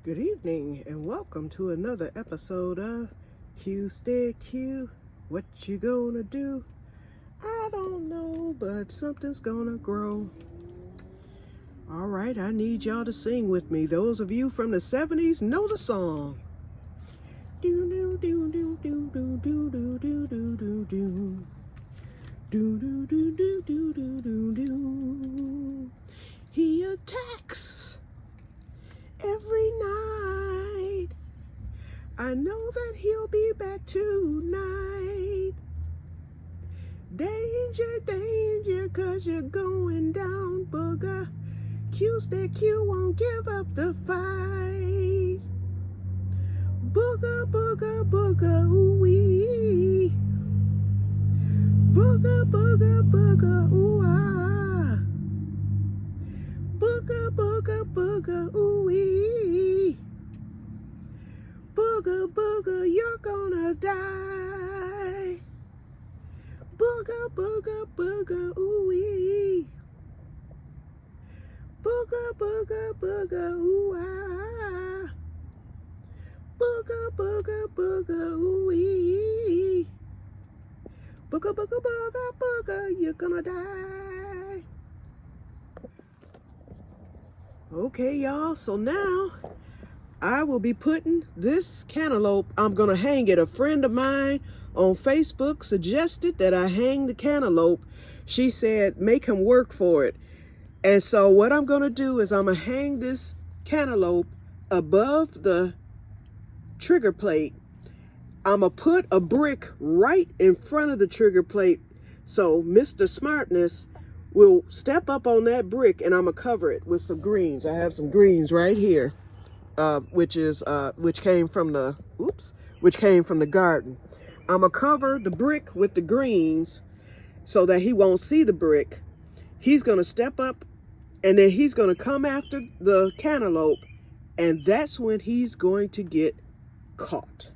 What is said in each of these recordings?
Good evening and welcome to another episode of Que-stead-Que. What you gonna do? I don't know, but something's gonna grow. All right, I need y'all to sing with me. Those of you from the 70s know the song. Do do do do do do do do do do do do. Do do do do do do do do. He attacks every night. I know that he'll be back tonight. Danger, danger, 'cause you're going down, Booga. Que-stead-Que won't give up the fight. Booga, booga, booga, ooh-wee. Booga, booga, booga, ooh-ah. Booga, booga, booga, ooh-wee. Booga, booga, you're gonna die. Booga, booga, booga, ooh-wee. Booga, booga, booga, ooh-ah. Booga, booga, booga, ooh-wee. Booga, booga, booga, booga, you're gonna die. Okay, y'all, so now I will be putting this cantaloupe, I'm gonna hang it. A friend of mine on Facebook suggested that I hang the cantaloupe. She said, make him work for it. And so what I'm gonna do is I'm gonna hang this cantaloupe above the trigger plate. I'm gonna put a brick right in front of the trigger plate so Mr. Smartness will step up on that brick, and I'm gonna cover it with some greens. I have some greens right here. Which came from the garden. I'm gonna cover the brick with the greens so that he won't see the brick. He's gonna step up and then he's gonna come after the cantaloupe, and that's when he's going to get caught.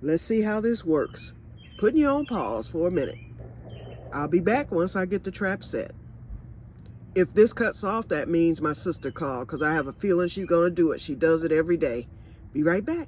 Let's see how this works. Putting you on pause for a minute. I'll be back once I get the trap set. If this cuts off, that means my sister called, because I have a feeling she's gonna do it. She does it every day. Be right back.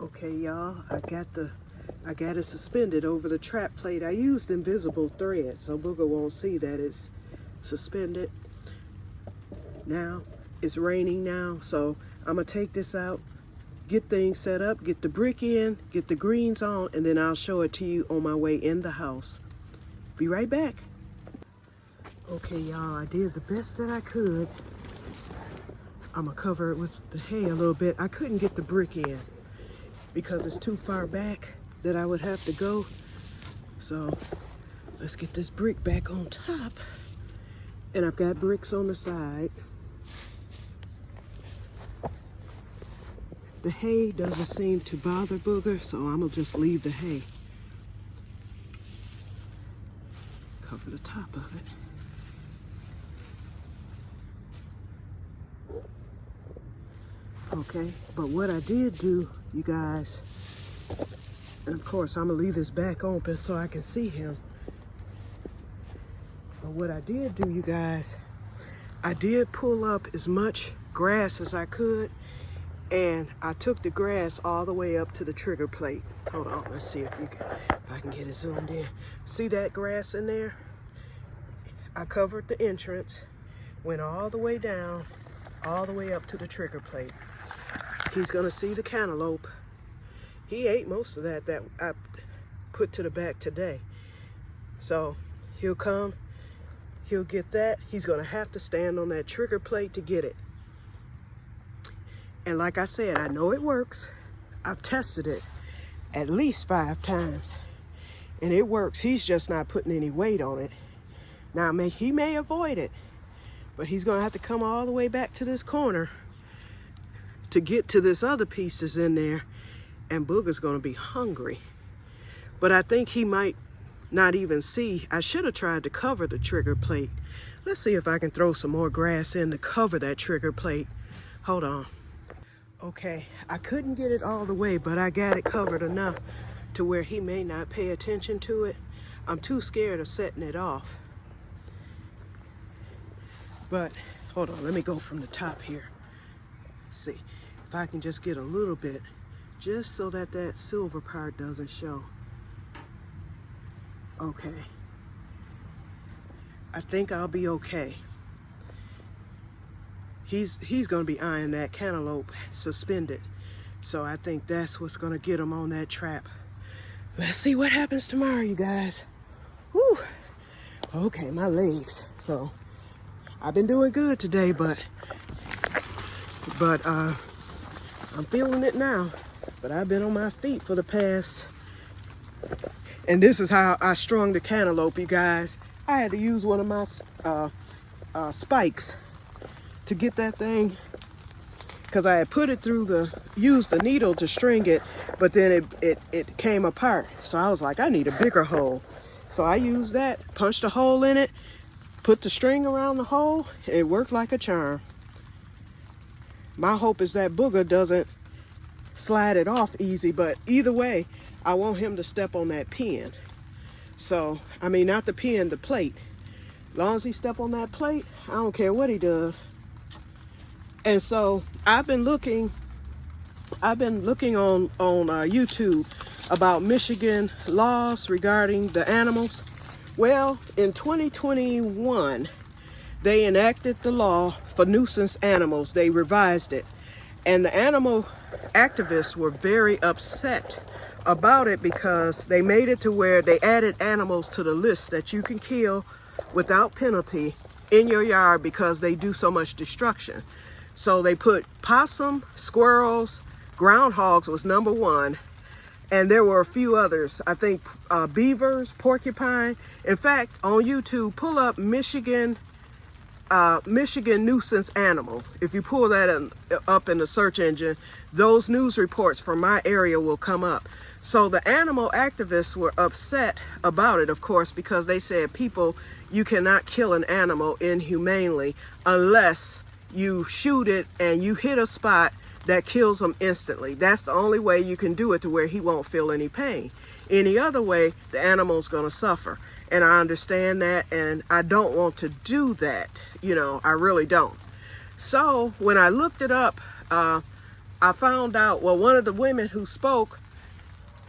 Okay, y'all, I got it suspended over the trap plate. I used invisible thread so Booga won't see that it's suspended. Now, it's raining now, so I'm gonna take this out, get things set up, get the brick in, get the greens on, and then I'll show it to you on my way in the house. Be right back. Okay, y'all, I did the best that I could. I'm gonna cover it with the hay a little bit. I couldn't get the brick in because it's too far back that I would have to go. So let's get this brick back on top. And I've got bricks on the side. The hay doesn't seem to bother Booger, so I'm gonna just leave the hay. Cover the top of it. Okay, but what I did do, you guys, and of course I'm gonna leave this back open so I can see him. But what I did do, you guys, I did pull up as much grass as I could, and I took the grass all the way up to the trigger plate. Hold on, let's see if I can get it zoomed in. See that grass in there? I covered the entrance, went all the way down, all the way up to the trigger plate. He's gonna see the cantaloupe. He ate most of that I put to the back today. So he'll come, he'll get that. He's gonna have to stand on that trigger plate to get it. And like I said, I know it works. I've tested it at least 5 times. And it works. He's just not putting any weight on it. Now, he may avoid it, but he's gonna have to come all the way back to this corner to get to this other pieces in there, and Booger's gonna be hungry. But I think he might not even see. I should have tried to cover the trigger plate. Let's see if I can throw some more grass in to cover that trigger plate. Hold on. Okay, I couldn't get it all the way, but I got it covered enough to where he may not pay attention to it. I'm too scared of setting it off. But hold on, let me go from the top here. Let's see if I can just get a little bit, just so that that silver part doesn't show. Okay. I think I'll be okay. He's gonna be eyeing that cantaloupe suspended. So I think that's what's gonna get him on that trap. Let's see what happens tomorrow, you guys. Whew. Okay, my legs. So I've been doing good today, but I'm feeling it now. But I've been on my feet for the past, and this is how I strung the cantaloupe, you guys. I had to use one of my spikes to get that thing, because I had put it through used the needle to string it, but then it came apart. So I was like, I need a bigger hole. So I used that, punched a hole in it, put the string around the hole, and it worked like a charm. My hope is that Booga doesn't slide it off easy, but either way, I want him to step on that pin. So, I mean, not the pin, the plate. As long as he step on that plate, I don't care what he does. And so I've been looking on YouTube about Michigan laws regarding the animals. Well, in 2021, they enacted the law for nuisance animals. They revised it. And the animal activists were very upset about it because they made it to where they added animals to the list that you can kill without penalty in your yard because they do so much destruction. So they put possum, squirrels, groundhogs was number one, and there were a few others. I think beavers, porcupine. In fact, on YouTube, pull up Michigan nuisance animal. If you pull that up in the search engine, those news reports from my area will come up. So the animal activists were upset about it, of course, because they said, people, you cannot kill an animal inhumanely unless you shoot it and you hit a spot that kills him instantly. That's the only way you can do it to where he won't feel any pain. Any other way, the animal's going to suffer. And I understand that, and I don't want to do that. You know, I really don't. So when I looked it up, I found out, well, one of the women who spoke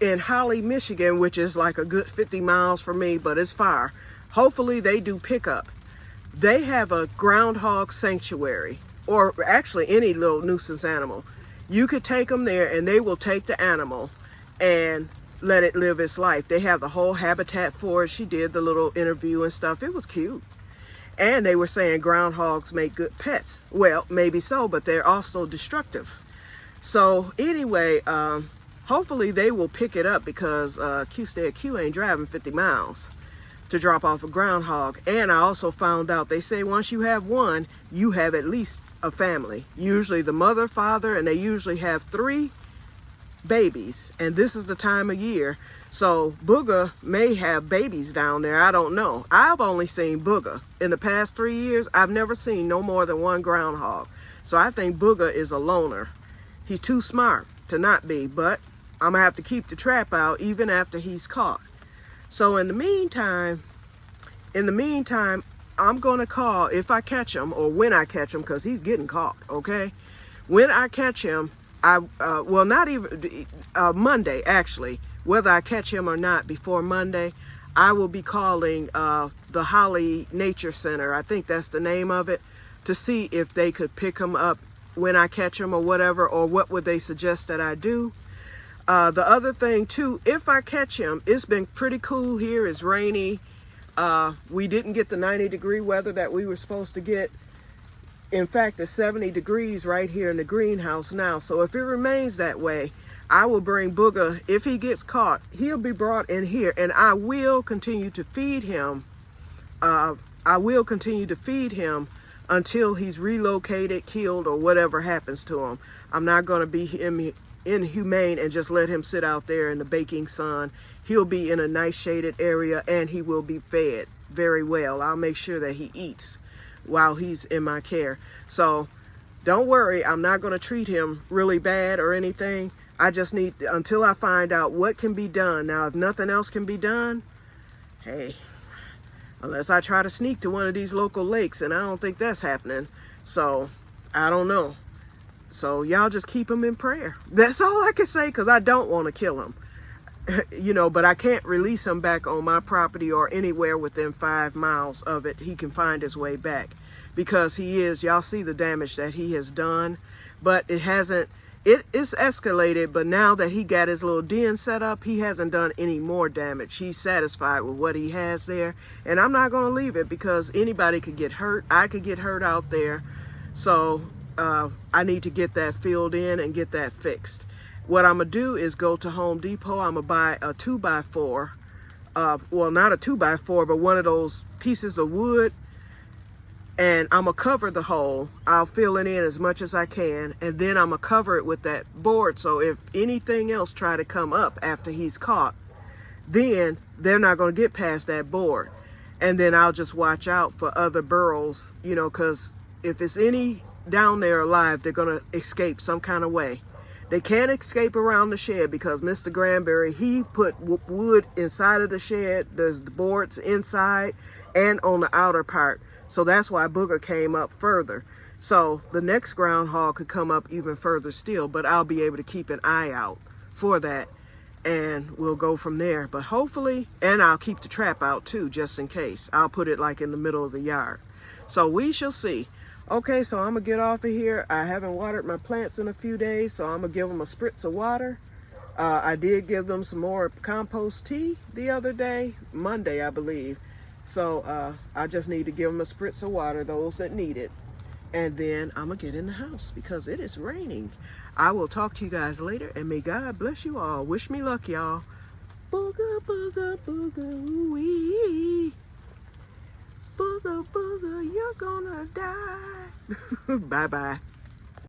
in Holly, Michigan, which is like a good 50 miles from me, but it's far. Hopefully they do pickup. They have a groundhog sanctuary, or actually any little nuisance animal. You could take them there and they will take the animal and let it live its life. They have the whole habitat for it. She did the little interview and stuff. It was cute. And they were saying groundhogs make good pets. Well, maybe so, but they're also destructive. So anyway, hopefully they will pick it up because Que-stead-Que ain't driving 50 miles to drop off a groundhog. And I also found out, they say once you have one, you have at least a family. Usually the mother, father, and they usually have 3 babies, and this is the time of year. So Booga may have babies down there. I don't know. I've only seen Booga. In the past 3 years, I've never seen no more than one groundhog. So I think Booga is a loner. He's too smart to not be, but I'm gonna have to keep the trap out even after he's caught. So in the meantime, I'm gonna call if I catch him, or when I catch him, because he's getting caught, okay? When I catch him, well, not even Monday, actually, whether I catch him or not before Monday, I will be calling the Holly Nature Center, I think that's the name of it, to see if they could pick him up when I catch him or whatever, or what would they suggest that I do. The other thing too, if I catch him, it's been pretty cool here. It's rainy. We didn't get the 90-degree weather that we were supposed to get. In fact, it's 70 degrees right here in the greenhouse now. So if it remains that way, I will bring Booga. If he gets caught, he'll be brought in here, and I will continue to feed him. I will continue to feed him until he's relocated, killed, or whatever happens to him. I'm not going to be inhumane and just let him sit out there in the baking sun. He'll be in a nice shaded area, and he will be fed very well. I'll make sure that he eats while he's in my care. So don't worry, I'm not going to treat him really bad or anything. I just need, until I find out what can be done. Now, if nothing else can be done, hey, unless I try to sneak to one of these local lakes, and I don't think that's happening. So I don't know. So y'all just keep him in prayer. That's all I can say, because I don't want to kill him. You know, but I can't release him back on my property or anywhere within 5 miles of it. He can find his way back, because he is, y'all see the damage that he has done, but it hasn't, it is escalated. But now that he got his little den set up, he hasn't done any more damage. He's satisfied with what he has there, and I'm not going to leave it, because anybody could get hurt. I could get hurt out there. So I need to get that filled in and get that fixed. What I'm gonna do is go to Home Depot. I'm gonna buy a 2x4, well, not a 2x4, but one of those pieces of wood, and I'm gonna cover the hole. I'll fill it in as much as I can, and then I'm gonna cover it with that board, so if anything else try to come up after he's caught, then they're not gonna get past that board. And then I'll just watch out for other burrows, you know, because if it's any down there alive, they're gonna escape some kind of way. They can't escape around the shed, because Mr. Granberry, he put wood inside of the shed. There's the boards inside and on the outer part. So that's why Booga came up further. So the next groundhog could come up even further still, but I'll be able to keep an eye out for that, and we'll go from there. But hopefully, and I'll keep the trap out too, just in case. I'll put it like in the middle of the yard. So we shall see. Okay, so I'm gonna get off of here. I haven't watered my plants in a few days, so I'm gonna give them a spritz of water. I did give them some more compost tea the other day, Monday, I believe. So I just need to give them a spritz of water, those that need it. And then I'm gonna get in the house, because it is raining. I will talk to you guys later, and may God bless you all. Wish me luck, y'all. Booga, booga, booga, ooh-wee. Booga, booga, you're gonna die. Bye-bye.